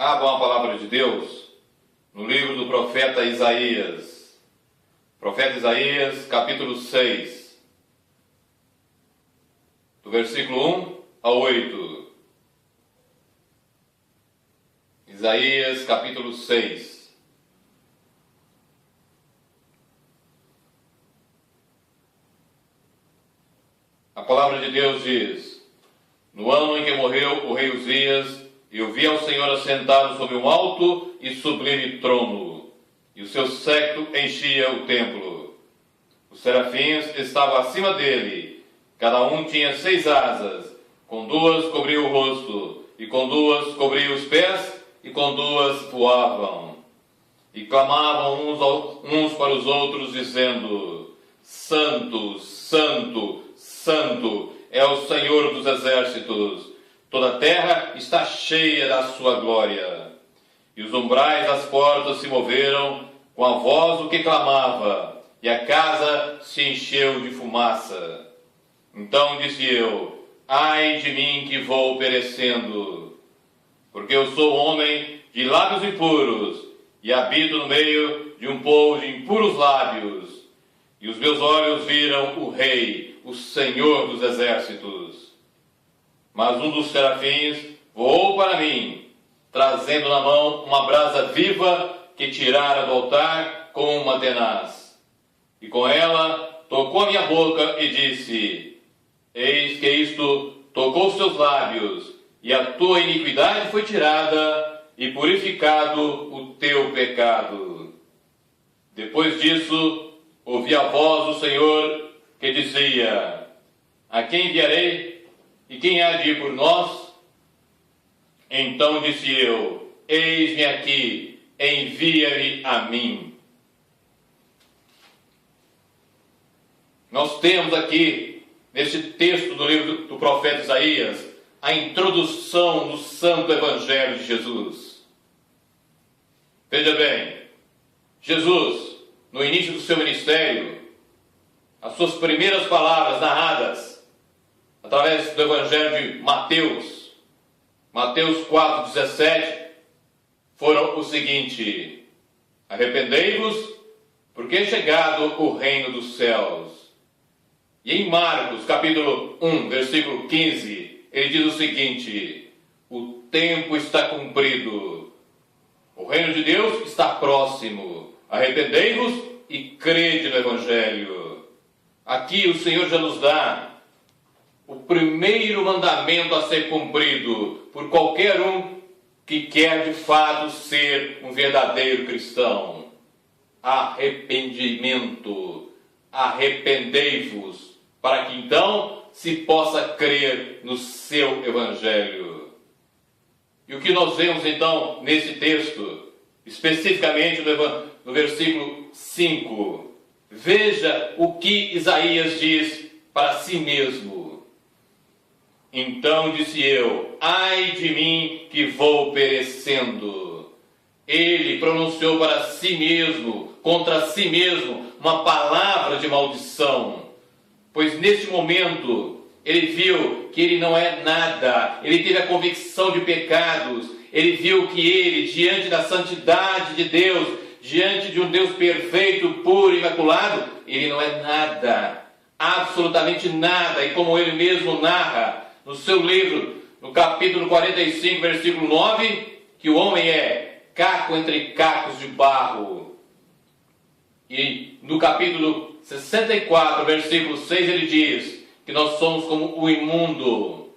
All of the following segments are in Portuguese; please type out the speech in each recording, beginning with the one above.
Abram a palavra de Deus no livro do profeta Isaías. Profeta Isaías, capítulo 6, do versículo 1 ao 8. Isaías, capítulo 6. A palavra de Deus diz: No ano em que morreu o rei Uzias, eu vi ao Senhor assentado sobre um alto e sublime trono, e o seu séquito enchia o templo. Os serafins estavam acima dele, cada um tinha 6 asas, com 2 cobria o rosto, e com 2 cobria os pés, e com 2 voavam. E clamavam uns para os outros, dizendo: Santo, Santo, Santo é o Senhor dos exércitos. Toda a terra está cheia da sua glória. E os umbrais das portas se moveram com a voz do que clamava, e a casa se encheu de fumaça. Então disse eu: Ai de mim que vou perecendo, porque eu sou homem de lábios impuros, e habito no meio de um povo de impuros lábios. E os meus olhos viram o Rei, o Senhor dos exércitos. Mas um dos serafins voou para mim, trazendo na mão uma brasa viva que tirara do altar com uma tenaz. E com ela tocou a minha boca e disse: Eis que isto tocou os teus lábios, e a tua iniquidade foi tirada, e purificado o teu pecado. Depois disso, ouvi a voz do Senhor que dizia: A quem enviarei? E quem há de ir por nós? Então disse eu: Eis-me aqui, envia-me a mim. Nós temos aqui, nesse texto do livro do profeta Isaías, a introdução do Santo Evangelho de Jesus. Veja bem, Jesus, no início do seu ministério, as suas primeiras palavras narradas através do Evangelho de Mateus, Mateus 4,17, foram o seguinte: Arrependei-vos, porque é chegado o reino dos céus. E em Marcos, capítulo 1, versículo 15, ele diz o seguinte: O tempo está cumprido, o reino de Deus está próximo, arrependei-vos e crede no Evangelho. Aqui o Senhor já nos dá o primeiro mandamento a ser cumprido por qualquer um que quer de fato ser um verdadeiro cristão. Arrependimento. Arrependei-vos, para que então se possa crer no seu Evangelho. E o que nós vemos então nesse texto, especificamente no versículo 5, veja o que Isaías diz para si mesmo. Então disse eu: Ai de mim que vou perecendo. Ele pronunciou para si mesmo, contra si mesmo, uma palavra de maldição. Pois neste momento ele viu que ele não é nada. Ele teve a convicção de pecados. Ele viu que ele, diante da santidade de Deus, diante de um Deus perfeito, puro e imaculado, ele não é nada. Absolutamente nada. E como ele mesmo narra no seu livro, no capítulo 45, versículo 9, que o homem é caco entre cacos de barro. E no capítulo 64, versículo 6, ele diz que nós somos como o imundo,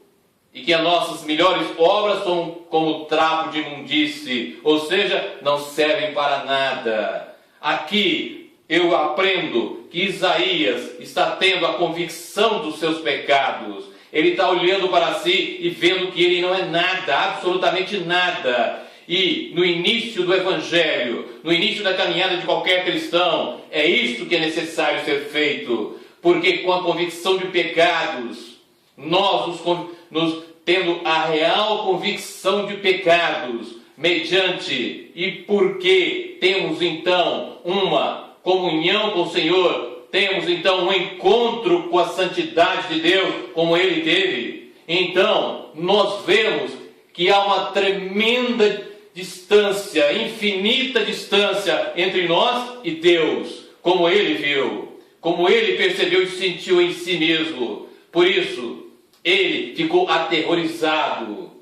e que as nossas melhores obras são como trapo de imundície, ou seja, não servem para nada. Aqui eu aprendo que Isaías está tendo a convicção dos seus pecados. Ele está olhando para si e vendo que ele não é nada, absolutamente nada. E no início do Evangelho, no início da caminhada de qualquer cristão, é isso que é necessário ser feito. Porque com a convicção de pecados, nós tendo a real convicção de pecados, mediante e porque temos então uma comunhão com o Senhor, temos então um encontro com a santidade de Deus, como ele teve. Então, nós vemos que há uma tremenda distância, infinita distância entre nós e Deus, como ele viu, como ele percebeu e sentiu em si mesmo. Por isso, ele ficou aterrorizado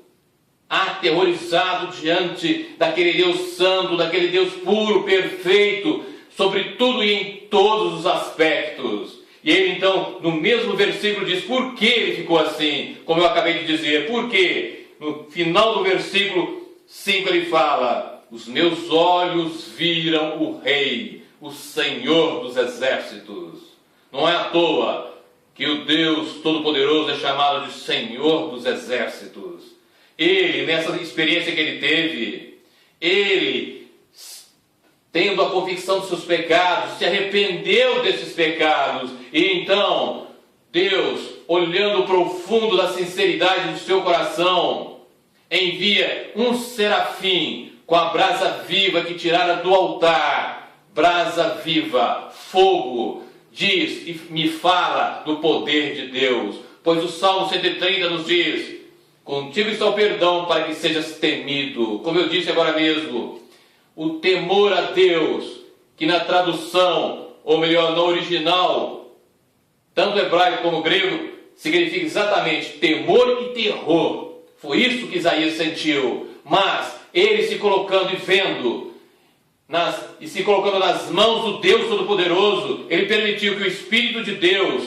diante daquele Deus santo, daquele Deus puro, perfeito, sobre tudo e em todos os aspectos. E ele então, no mesmo versículo, diz por que ele ficou assim, como eu acabei de dizer. Por quê? No final do versículo 5 ele fala: os meus olhos viram o Rei, o Senhor dos Exércitos. Não é à toa que o Deus Todo-Poderoso é chamado de Senhor dos Exércitos. Ele, nessa experiência que ele teve, ele, tendo a convicção dos seus pecados, se arrependeu desses pecados. E então, Deus, olhando para o fundo da sinceridade do seu coração, envia um serafim com a brasa viva que tirara do altar. Brasa viva, fogo, diz e me fala do poder de Deus. Pois o Salmo 130 nos diz: contigo está o perdão para que sejas temido. Como eu disse agora mesmo, o temor a Deus, que na tradução, ou melhor, no original, tanto hebraico como grego, significa exatamente temor e terror. Foi isso que Isaías sentiu. Mas ele se colocando e vendo, e se colocando nas mãos do Deus Todo-Poderoso, ele permitiu que o Espírito de Deus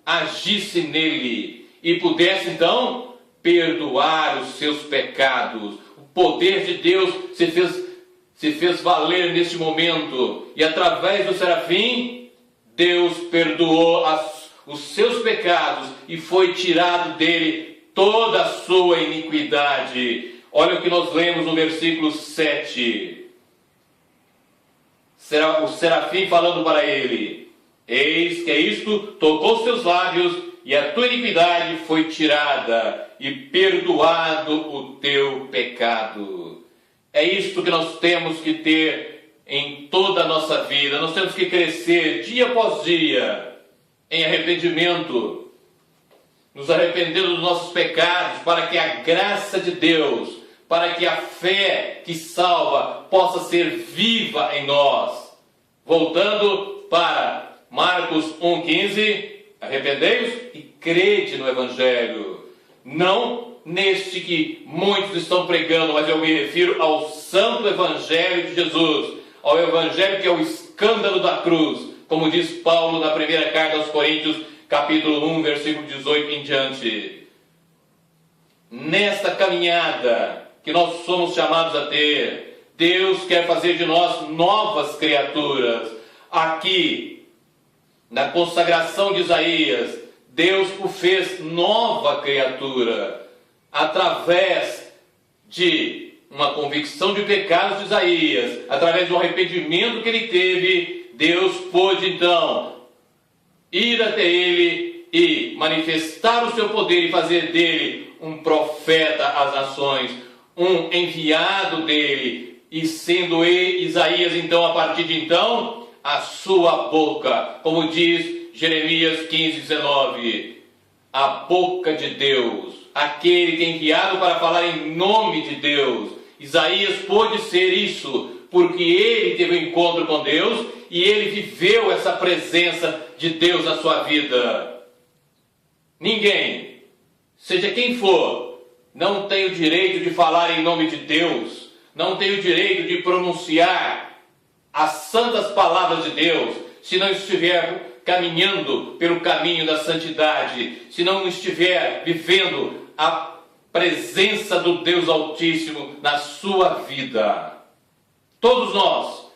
agisse nele e pudesse então perdoar os seus pecados. O poder de Deus se fez valer neste momento, e através do serafim, Deus perdoou os seus pecados e foi tirado dele toda a sua iniquidade. Olha o que nós lemos no versículo 7. O serafim falando para ele: eis que é isto, tocou os teus lábios, e a tua iniquidade foi tirada, e perdoado o teu pecado. É isto que nós temos que ter em toda a nossa vida. Nós temos que crescer dia após dia em arrependimento, nos arrependendo dos nossos pecados, para que a graça de Deus, para que a fé que salva possa ser viva em nós. Voltando para Marcos 1,15, arrependei-vos e crede no Evangelho. Não neste que muitos estão pregando, mas eu me refiro ao santo Evangelho de Jesus, ao Evangelho que é o escândalo da cruz, como diz Paulo na primeira carta aos Coríntios, capítulo 1, versículo 18 em diante. Nesta caminhada que nós somos chamados a ter, Deus quer fazer de nós novas criaturas. Aqui, na consagração de Isaías, Deus o fez nova criatura, através de uma convicção de pecados de Isaías, através do arrependimento que ele teve. Deus pôde então ir até ele e manifestar o seu poder e fazer dele um profeta às nações, um enviado dele, e sendo Isaías então, a partir de então, a sua boca, como diz Jeremias 15:19, a boca de Deus, aquele que é enviado para falar em nome de Deus. Isaías pôde ser isso, porque ele teve um encontro com Deus e ele viveu essa presença de Deus na sua vida. Ninguém, seja quem for, não tem o direito de falar em nome de Deus, não tem o direito de pronunciar as santas palavras de Deus, se não estiver caminhando pelo caminho da santidade, se não estiver vivendo a presença do Deus Altíssimo na sua vida. Todos nós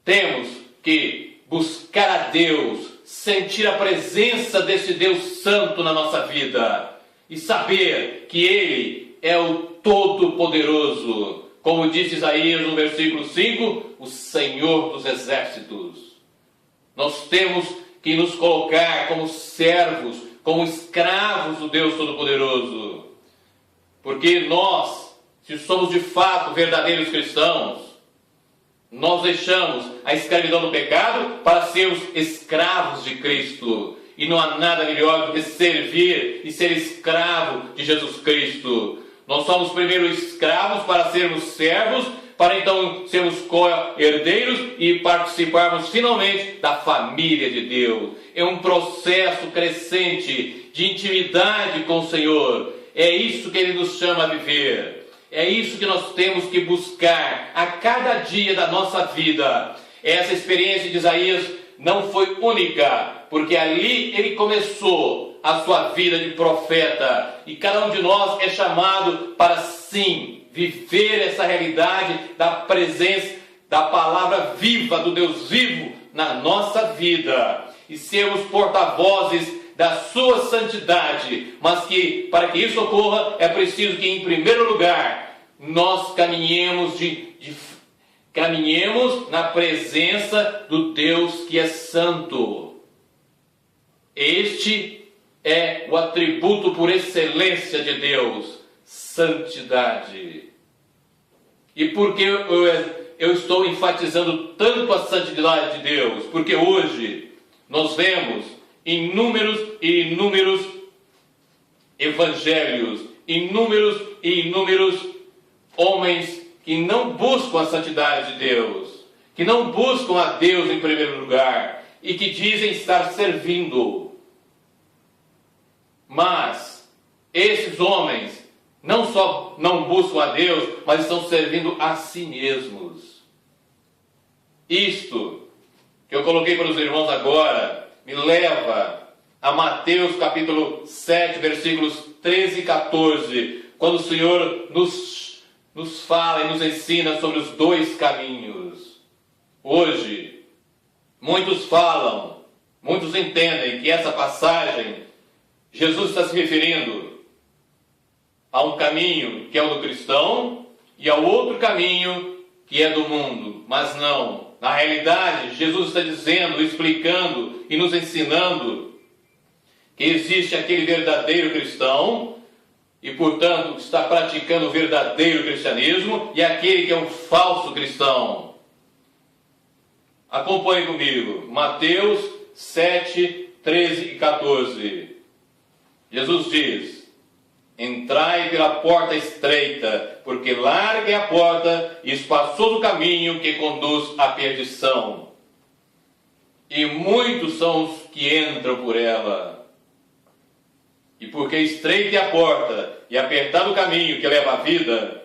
temos que buscar a Deus, sentir a presença desse Deus Santo na nossa vida e saber que Ele é o Todo-Poderoso. Como diz Isaías no versículo 5, o Senhor dos Exércitos. Nós temos que nos colocar como servos, como escravos do Deus Todo-Poderoso. Porque nós, se somos de fato verdadeiros cristãos, nós deixamos a escravidão do pecado para sermos escravos de Cristo. E não há nada melhor do que servir e ser escravo de Jesus Cristo. Nós somos primeiro escravos para sermos servos, para então sermos co-herdeiros e participarmos finalmente da família de Deus. É um processo crescente de intimidade com o Senhor. É isso que Ele nos chama a viver. É isso que nós temos que buscar a cada dia da nossa vida. Essa experiência de Isaías não foi única, porque ali ele começou a sua vida de profeta. E cada um de nós é chamado para sim viver essa realidade da presença, da palavra viva, do Deus vivo na nossa vida. E sermos porta-vozes da sua santidade. Mas que, para que isso ocorra, é preciso que, em primeiro lugar, nós caminhemos na presença do Deus que é santo. Este é o atributo por excelência de Deus, santidade. E por que eu estou enfatizando tanto a santidade de Deus? Porque hoje nós vemos inúmeros e inúmeros evangelhos, inúmeros e inúmeros homens que não buscam a santidade de Deus, que não buscam a Deus em primeiro lugar e que dizem estar servindo. Mas esses homens não só não buscam a Deus, mas estão servindo a si mesmos. Isto que eu coloquei para os irmãos agora me leva a Mateus capítulo 7, versículos 13 e 14, quando o Senhor nos fala e nos ensina sobre os dois caminhos. Hoje, muitos falam, muitos entendem que essa passagem, Jesus está se referindo a um caminho que é o do cristão e ao outro caminho que é do mundo. Mas não. Na realidade, Jesus está dizendo, explicando e nos ensinando que existe aquele verdadeiro cristão e, portanto, está praticando o verdadeiro cristianismo, e aquele que é um falso cristão. Acompanhe comigo. Mateus 7, 13 e 14. Jesus diz: entrai pela porta estreita, porque larga é a porta e espaçoso o caminho que conduz à perdição, e muitos são os que entram por ela. E porque estreita é a porta e apertado o caminho que leva à vida,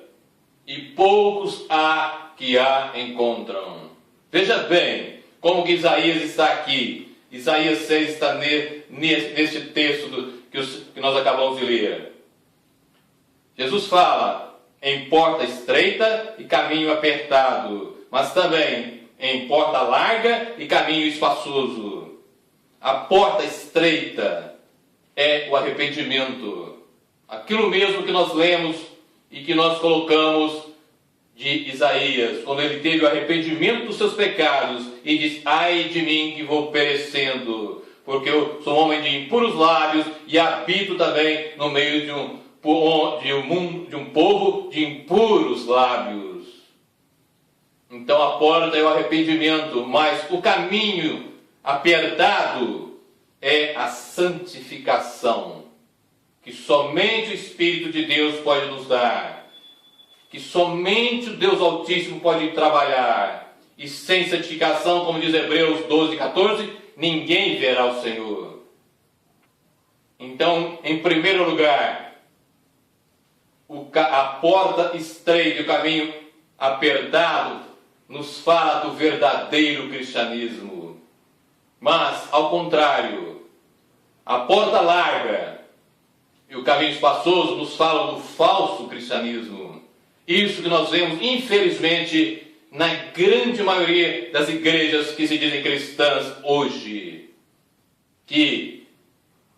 e poucos há que a encontram. Veja bem como que Isaías está aqui. Isaías 6 está neste texto que nós acabamos de ler. Jesus fala em porta estreita e caminho apertado, mas também em porta larga e caminho espaçoso. A porta estreita é o arrependimento. Aquilo mesmo que nós lemos e que nós colocamos de Isaías, quando ele teve o arrependimento dos seus pecados e diz: ai de mim que vou perecendo, porque eu sou um homem de impuros lábios e habito também no meio de um povo de impuros lábios. Então a porta é o arrependimento, mas o caminho apertado é a santificação, que somente o Espírito de Deus pode nos dar, que somente o Deus Altíssimo pode trabalhar, e sem santificação, como diz Hebreus 12, 14, ninguém verá o Senhor. Então, em primeiro lugar, a porta estreita e o caminho apertado nos fala do verdadeiro cristianismo. Mas, ao contrário, a porta larga e o caminho espaçoso nos falam do falso cristianismo. Isso que nós vemos, infelizmente, na grande maioria das igrejas que se dizem cristãs hoje, que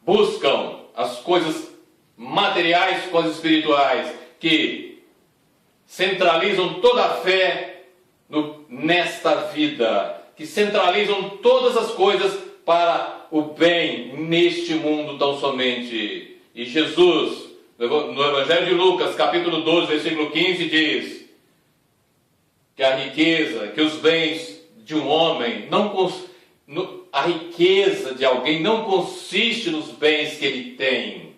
buscam as coisas materiais com as espirituais, que centralizam toda a fé nesta vida, que centralizam todas as coisas para o bem neste mundo tão somente. E Jesus, no Evangelho de Lucas, capítulo 12, versículo 15, diz que a riqueza, que os bens de um homem, a riqueza de alguém não consiste nos bens que ele tem,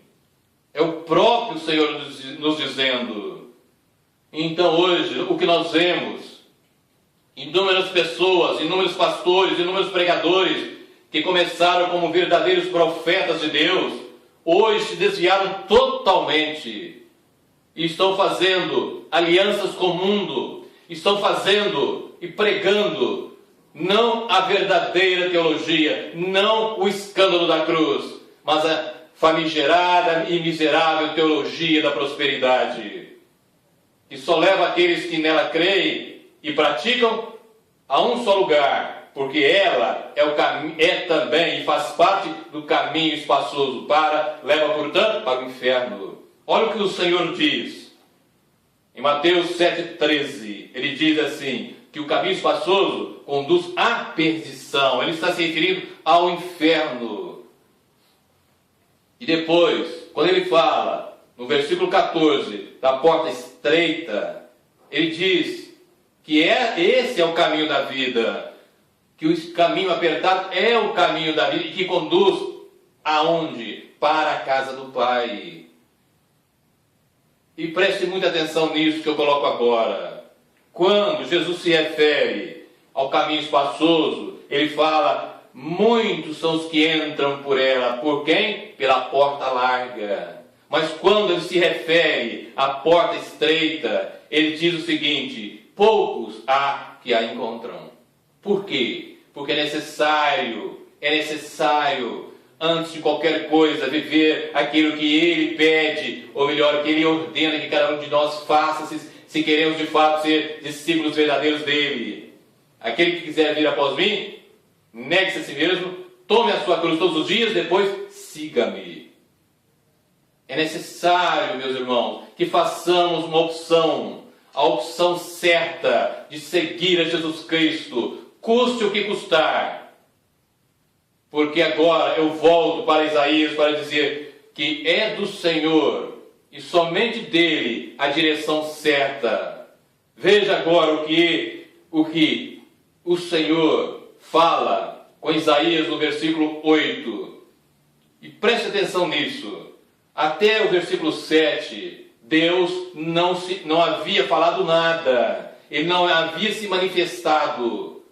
É o próprio Senhor nos dizendo. Então hoje, o que nós vemos, inúmeras pessoas, inúmeros pastores, inúmeros pregadores, que começaram como verdadeiros profetas de Deus, hoje se desviaram totalmente e estão fazendo alianças com o mundo, estão fazendo e pregando não a verdadeira teologia, não o escândalo da cruz, mas a famigerada e miserável teologia da prosperidade, que só leva aqueles que nela creem e praticam a um só lugar, porque ela é também e faz parte do caminho espaçoso leva, portanto, para o inferno. Olha o que o Senhor diz em Mateus 7,13. Ele diz assim, que o caminho espaçoso conduz à perdição. Ele está se referindo ao inferno. E depois, quando ele fala, no versículo 14, da porta estreita, ele diz que esse é o caminho da vida, que o caminho apertado é o caminho da vida e que conduz aonde? Para a casa do Pai. E preste muita atenção nisso que eu coloco agora. Quando Jesus se refere ao caminho espaçoso, ele fala, muitos são os que entram por ela. Por quem? Pela porta larga. Mas quando ele se refere à porta estreita, ele diz o seguinte, poucos há que a encontram. Por quê? Porque é necessário, antes de qualquer coisa, viver aquilo que ele pede, ou melhor, que ele ordena que cada um de nós faça, se queremos de fato ser discípulos verdadeiros dele. Aquele que quiser vir após mim, negue-se a si mesmo, tome a sua cruz todos os dias, depois siga-me. É necessário, meus irmãos, que façamos uma opção, a opção certa de seguir a Jesus Cristo, custe o que custar. Porque agora eu volto para Isaías para dizer que é do Senhor e somente dele a direção certa. Veja agora o que o Senhor fala com Isaías no versículo 8. E preste atenção nisso. Até o versículo 7, Deus não havia falado nada. Ele não havia se manifestado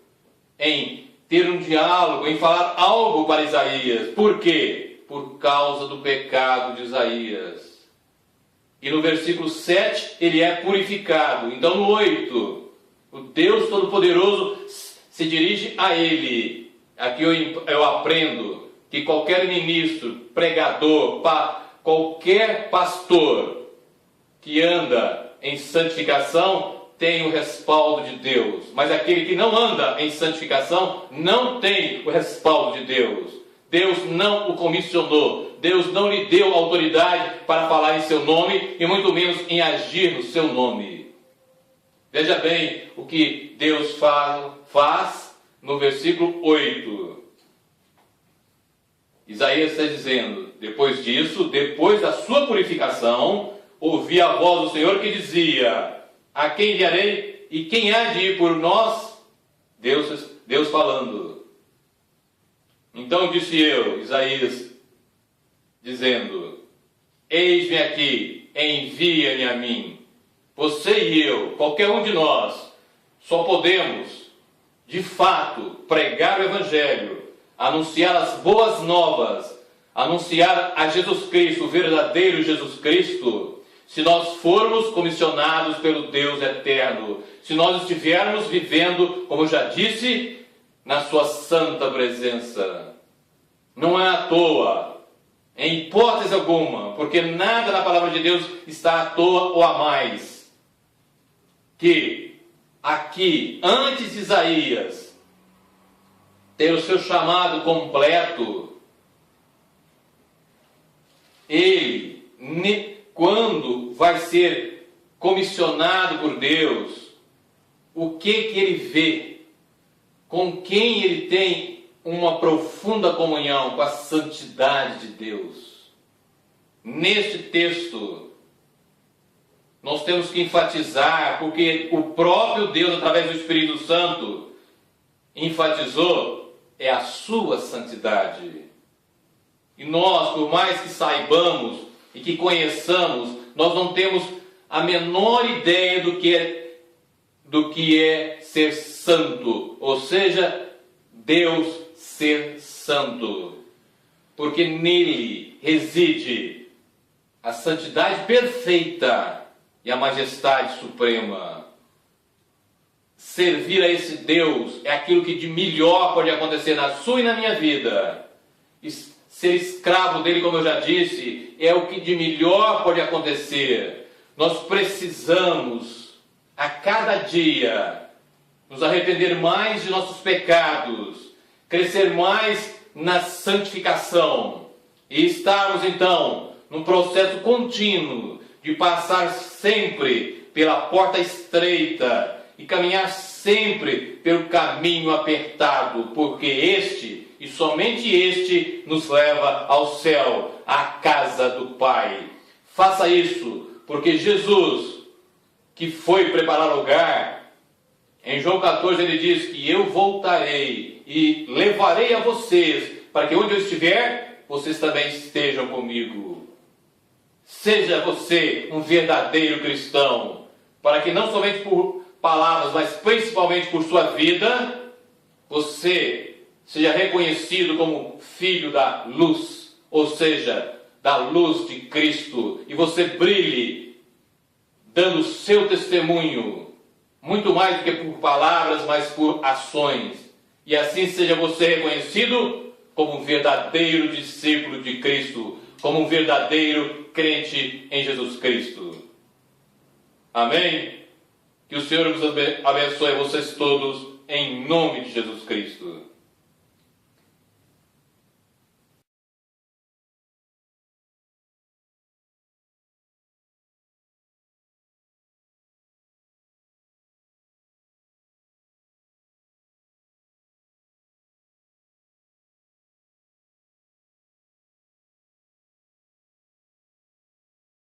em ter um diálogo, em falar algo para Isaías. Por quê? Por causa do pecado de Isaías. E no versículo 7, ele é purificado. Então no 8, o Deus Todo-Poderoso se dirige a ele. Aqui eu aprendo que qualquer ministro, pregador, qualquer pastor que anda em santificação tem o respaldo de Deus. Mas aquele que não anda em santificação não tem o respaldo de Deus. Deus não o comissionou. Deus não lhe deu autoridade para falar em seu nome e muito menos em agir no seu nome. Veja bem o que Deus faz no versículo 8. Isaías está dizendo, depois disso, depois da sua purificação, ouvi a voz do Senhor que dizia, a quem enviarei e quem há de ir por nós? Deus falando. Então disse eu, Isaías, dizendo, eis-me aqui, envia-me a mim. Você e eu, qualquer um de nós, só podemos, de fato, pregar o Evangelho, anunciar as boas novas, anunciar a Jesus Cristo, o verdadeiro Jesus Cristo, se nós formos comissionados pelo Deus eterno, se nós estivermos vivendo, como já disse, na sua santa presença. Não é à toa, em hipótese alguma, porque nada na palavra de Deus está à toa ou a mais, que aqui, antes de Isaías ter o seu chamado completo, ele, quando vai ser comissionado por Deus, o que ele vê, com quem ele tem uma profunda comunhão, com a santidade de Deus. Neste texto, nós temos que enfatizar, porque o próprio Deus, através do Espírito Santo, enfatizou, é a sua santidade. E nós, por mais que saibamos e que conheçamos, nós não temos a menor ideia do que é ser santo, ou seja, Deus ser santo, porque nele reside a santidade perfeita e a majestade suprema. Servir a esse Deus é aquilo que de melhor pode acontecer na sua e na minha vida. E ser escravo dele, como eu já disse, é o que de melhor pode acontecer. Nós precisamos, a cada dia, nos arrepender mais de nossos pecados, crescer mais na santificação e estarmos, então, num processo contínuo de passar sempre pela porta estreita e caminhar sempre pelo caminho apertado, porque este, e somente este, nos leva ao céu, à casa do Pai. Faça isso, porque Jesus, que foi preparar lugar, em João 14 ele diz que eu voltarei e levarei a vocês, para que onde eu estiver, vocês também estejam comigo. Seja você um verdadeiro cristão, para que não somente por palavras, mas principalmente por sua vida, você seja reconhecido como filho da luz, ou seja, da luz de Cristo, e você brilhe, dando seu testemunho, muito mais do que por palavras, mas por ações, e assim seja você reconhecido como um verdadeiro discípulo de Cristo, como um verdadeiro crente em Jesus Cristo. Amém? Que o Senhor nos abençoe, vocês todos, em nome de Jesus Cristo.